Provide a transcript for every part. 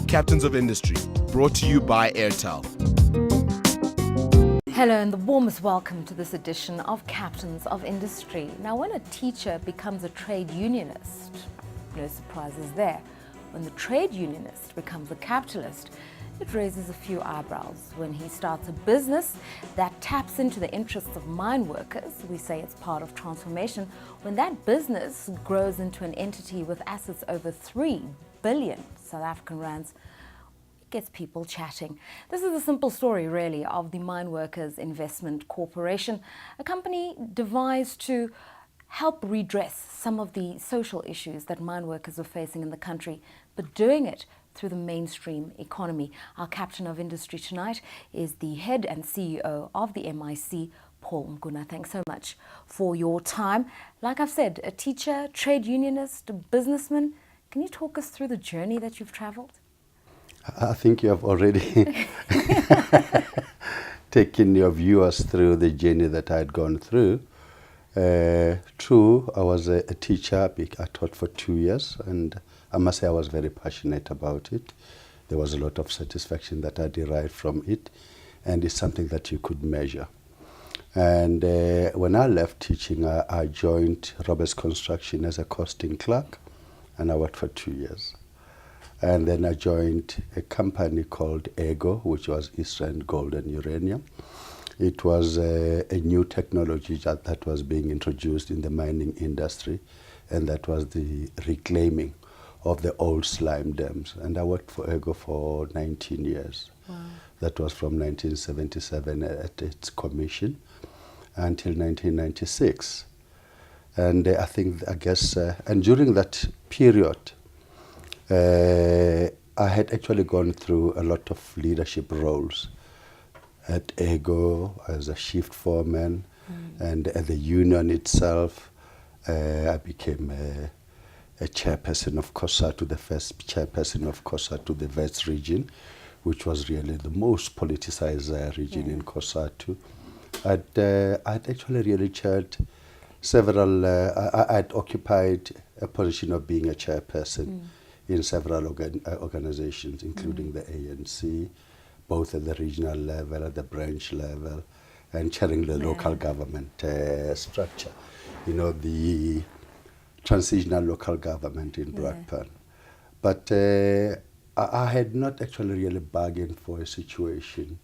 Captains of Industry, brought to you by Airtel. Hello and the warmest welcome to this edition of Captains of Industry. Now, when a teacher becomes a trade unionist, no surprises there. When the trade unionist becomes a capitalist, it raises a few eyebrows. When he starts a business that taps into the interests of mine workers, we say it's part of transformation. When that business grows into an entity with assets over 3 billion South African rands, it gets people chatting. This is a simple story, really, of the Mineworkers Investment Corporation, a company devised to help redress some of the social issues that mine workers are facing in the country, but doing it through the mainstream economy. Our captain of industry tonight is the head and CEO of the MIC, Paul Nkuna. Thanks so much for your time. Like I've said, a teacher, trade unionist, a businessman. Can you talk us through the journey that you've traveled? I think you have already taken your viewers through the journey that I had gone through. True, I was a teacher. I taught for 2 years, and I must say I was very passionate about it. There was a lot of satisfaction that I derived from it, and it's something that you could measure. And when I left teaching, I joined Roberts Construction as a costing clerk, and I worked for 2 years. And then I joined a company called EGO, which was Eastern Gold and Uranium. It was a new technology that was being introduced in the mining industry, and that was the reclaiming of the old slime dams. And I worked for EGO for 19 years. Wow. That was from 1977 at its commission until 1996. And and during that period, I had actually gone through a lot of leadership roles at EGO as a shift foreman, and at the union itself. I became a chairperson of COSATU, the first chairperson of COSATU, the West region, which was really the most politicized region in COSATU. I'd actually really chaired several, I'd occupied a position of being a chairperson in several organizations, including the ANC, both at the regional level, at the branch level, and chairing the local government structure. You know, the transitional local government in Brakpan. But I had not actually really bargained for a situation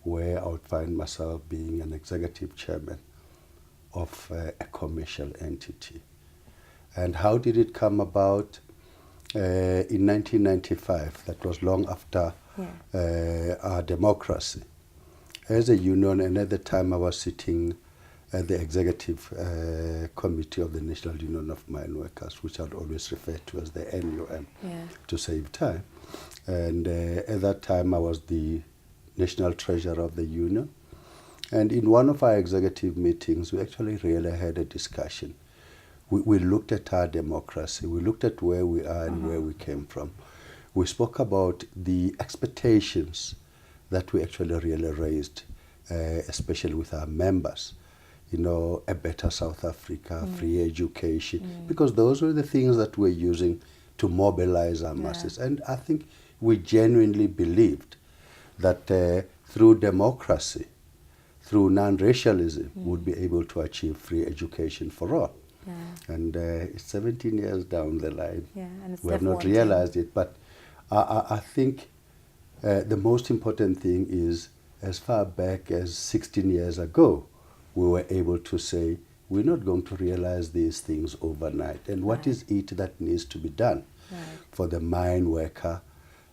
where I would find myself being an executive chairman of a commercial entity. And how did it come about? In 1995, that was long after our democracy. As a union, and at the time I was sitting at the executive committee of the National Union of Mine Workers, which I'd always refer to as the NUM to save time. And at that time I was the national treasurer of the union. And in one of our executive meetings, we actually really had a discussion. We looked at our democracy, we looked at where we are and where we came from. We spoke about the expectations that we actually really raised, especially with our members. You know, a better South Africa, free education, because those were the things that we're using to mobilize our masses. And I think we genuinely believed that through democracy, through non-racialism, we'd be able to achieve free education for all. And it's 17 years down the line. And we have not realized it, but I think the most important thing is, as far back as 16 years ago, we were able to say, we're not going to realize these things overnight. And what is it that needs to be done for the mine worker,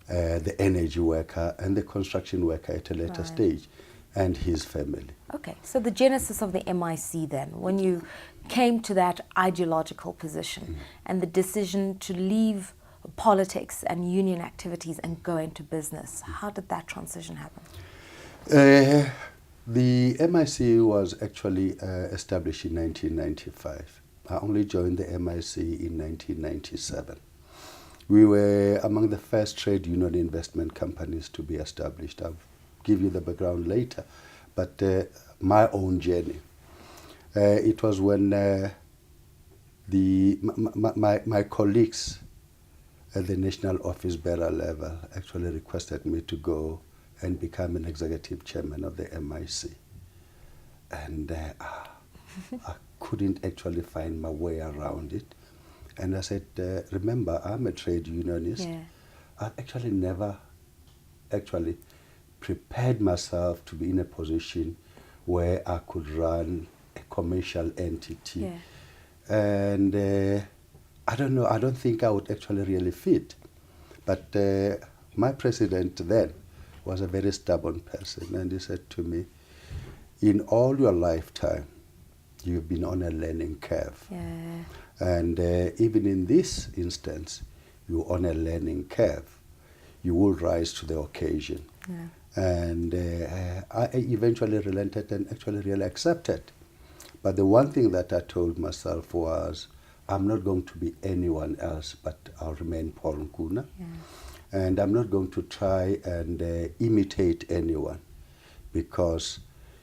the energy worker, and the construction worker at a later stage, and his family? Okay, so the genesis of the MIC then, when you came to that ideological position and the decision to leave politics and union activities and go into business, how did that transition happen? The MIC was actually established in 1995. I only joined the MIC in 1997. We were among the first trade union investment companies to be established. I'll give you the background later. But my own journey, it was when my colleagues at the national office bearer level actually requested me to go and become an executive chairman of the MIC. And I couldn't actually find my way around it. And I said, remember, I'm a trade unionist. Yeah. I've actually never actually prepared myself to be in a position where I could run a commercial entity. Yeah. And I don't know, I don't think I would actually really fit. But my president then was a very stubborn person, and he said to me, in all your lifetime, you've been on a learning curve. Yeah. And even in this instance, you're on a learning curve. You will rise to the occasion. Yeah. And I eventually relented and actually really accepted. But the one thing that I told myself was, I'm not going to be anyone else, but I'll remain Paul Nkuna. Yeah. And I'm not going to try and imitate anyone, because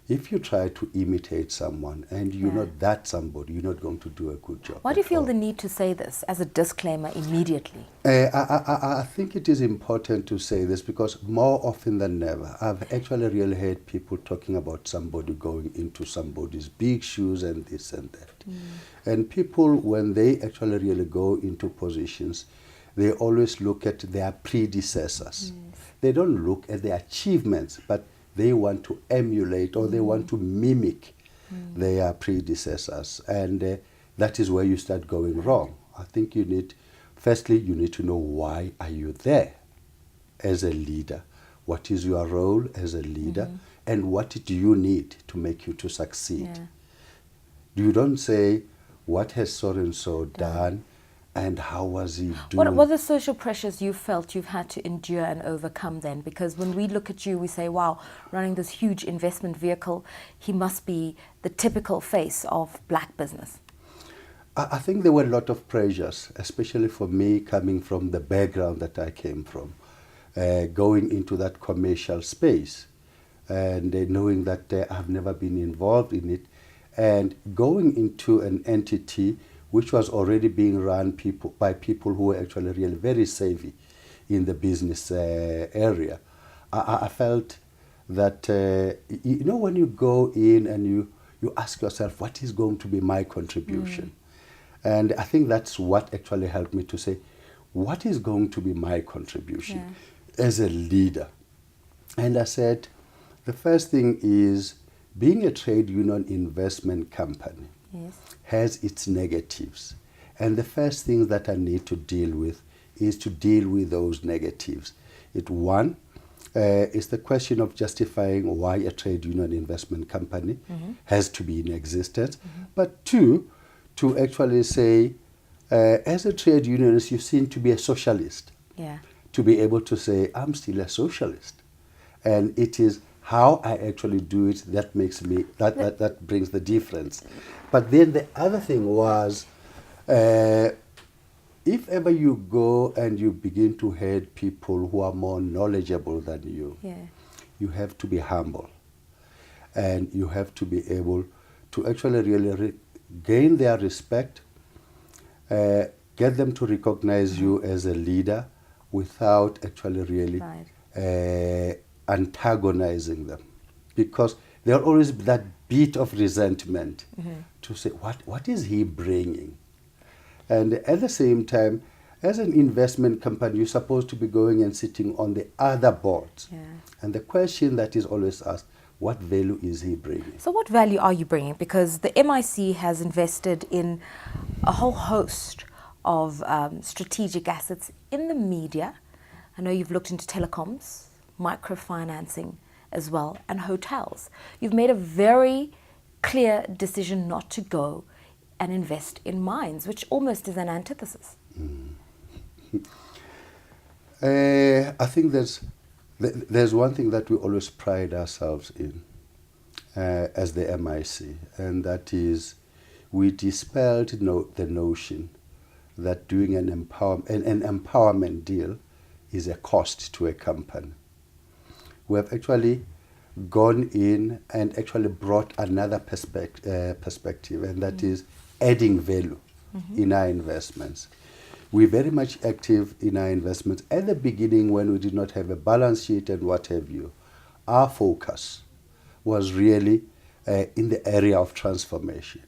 if you try to imitate someone and you're Yeah. not that somebody, you're not going to do a good job. Why do you at feel all. the need to say this as a disclaimer immediately? I think it is important to say this because more often than never, I've actually really heard people talking about somebody going into somebody's big shoes and this and that. And people, when they actually really go into positions, they always look at their predecessors. They don't look at their achievements, but they want to emulate or they want to mimic their predecessors. And that is where you start going wrong. I think you need, firstly, you need to know why are you there as a leader? What is your role as a leader? And what do you need to make you to succeed? Yeah. You don't say, what has so-and-so done and how was he doing? What are the social pressures you felt you've had to endure and overcome then? Because when we look at you, we say, wow, running this huge investment vehicle, he must be the typical face of black business. I think there were a lot of pressures, especially for me coming from the background that I came from, going into that commercial space and knowing that I've never been involved in it, and going into an entity which was already being run by people who were actually really very savvy in the business area. I felt that, you know, when you go in and you ask yourself, what is going to be my contribution? And I think that's what actually helped me to say, what is going to be my contribution as a leader? And I said, the first thing is, being a trade union investment company has its negatives. And the first thing that I need to deal with is to deal with those negatives. One is the question of justifying why a trade union investment company has to be in existence. But two, to actually say, as a trade unionist, you seem to be a socialist. Yeah. To be able to say, I'm still a socialist. And it is how I actually do it that makes me, that brings the difference. But then the other thing was, if ever you go and you begin to head people who are more knowledgeable than you, you have to be humble. And you have to be able to actually really gain their respect, get them to recognize you as a leader without actually really antagonizing them. Because there'll always be that bit of resentment to say, what is he bringing? And at the same time, as an investment company, you're supposed to be going and sitting on the other boards. And the question that is always asked, what value is he bringing? So what value are you bringing? Because the MIC has invested in a whole host of strategic assets in the media. I know you've looked into telecoms, microfinancing as well, and hotels. You've made a very clear decision not to go and invest in mines, which almost is an antithesis. I think there's one thing that we always pride ourselves in as the MIC, and that is we dispelled the notion that doing an empowerment deal is a cost to a company. We have actually gone in and actually brought another perspective, and that is adding value in our investments. we're very much active in our investments. At the beginning, when we did not have a balance sheet and what have you, our focus was really in the area of transformation,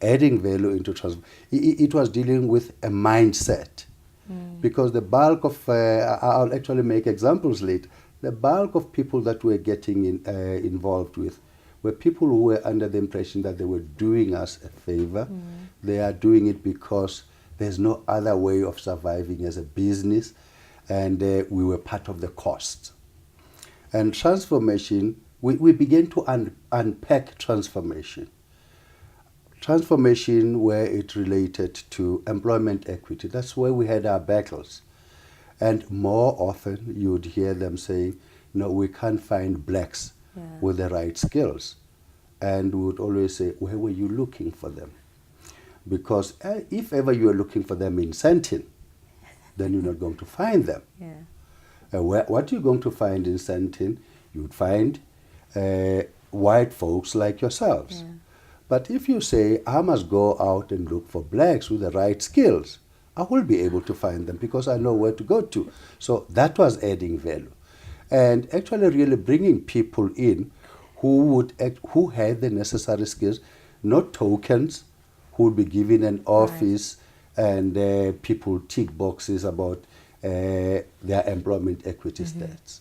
adding value into transformation. It was dealing with a mindset, because the bulk of, I'll actually make examples later, the bulk of people that we're getting involved with were people who were under the impression that they were doing us a favor. They are doing it because there's no other way of surviving as a business, and we were part of the cost. And transformation, we began to unpack transformation. Transformation where it related to employment equity. That's where we had our battles. And more often you would hear them saying, no, we can't find blacks with the right skills. And we would always say, where were you looking for them? Because if ever you are looking for them in Sentin, then you're not going to find them. What you're going to find in Sentin, you would find white folks like yourselves. But if you say, I must go out and look for blacks with the right skills, I will be able to find them because I know where to go to. So that was adding value. And actually really bringing people in who had the necessary skills, not tokens, who would be given an office and people tick boxes about their employment equity stats.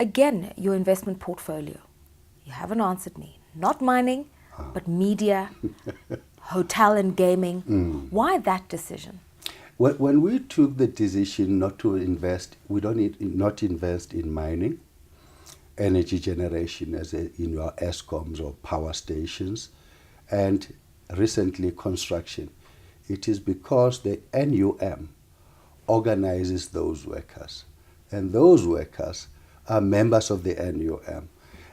Again, your investment portfolio. You haven't answered me. Not mining, but media, hotel and gaming. Why that decision? When we took the decision not to invest, we not invest in mining, energy generation as in your ESCOMs or power stations, and recently construction. It is because the NUM organizes those workers, and those workers are members of the NUM.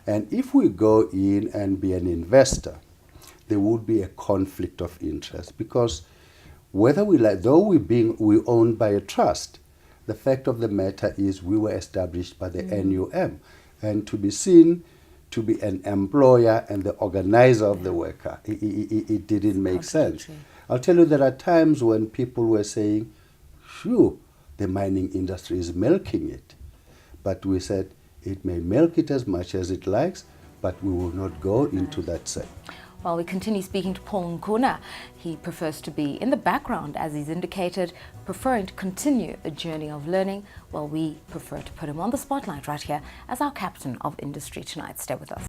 And if we go in and be an investor, there would be a conflict of interest, because whether we like, though we owned by a trust, the fact of the matter is we were established by the NUM, and to be seen to be an employer and the organizer of the worker, it didn't make sense. I'll tell you, there are times when people were saying, phew, the mining industry is milking it. But we said, it may milk it as much as it likes, but we will not go into that sector. Well, we continue speaking to Paul Nkuna. He prefers to be in the background, as he's indicated, preferring to continue a journey of learning, while we prefer to put him on the spotlight right here as our captain of industry tonight. Stay with us.